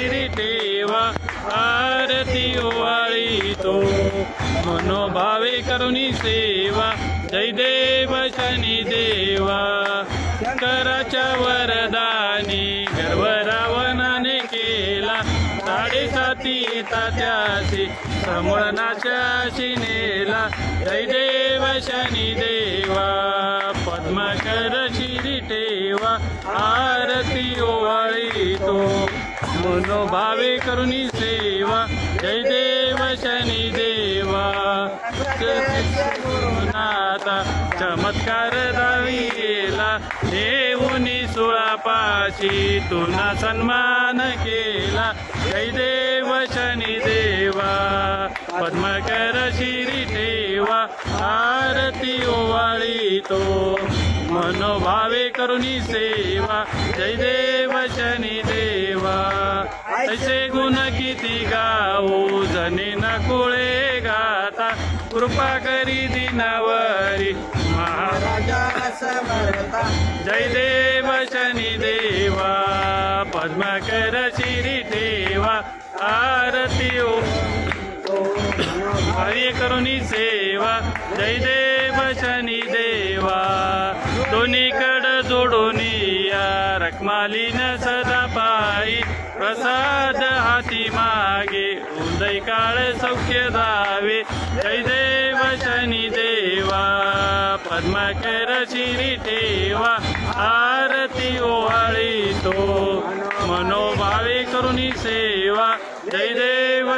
शिरी ठेवा आरती ओवाळीतो मनोभावे करुणी सेवा जय देव शनी देवा शंकराच्या वरदानी गर्व रावणाने केला 7.5 तात्याची समळनाच्या शिनेला जय देव शनी देवा पद्मकर शिरी ठेवा आरती ओवाळीतो मनोभावे करुणी सेवा जय देव शनी देवा नाथा चमत्कार दाविला देऊनी सुळापाशी तुना सन्मान केला जय देव शनी देवा पद्मकर शिरी ठेवा आरती ओवाळीतो मनोभावे करुणी सेवा जय देव शनी देवा ऐसे गुण किती गाऊ जने नकुळे गाता कृपा करी दिनावरी महाराजा समर्था जय देव शनी देवा पद्मकर शिरी ठेवा आरती ओ कार्य करुणी सेवा जय देव शनी देवा दोन्हीकड जोडून या रखमालीन सदा पायी प्रसाद हाती मागे उदय काळ सौख्य दावे जय देव शनी देवा पद्मकर शिरी ठेवा आरती ओवाळीतो मनोभावे करुणी सेवा जय देव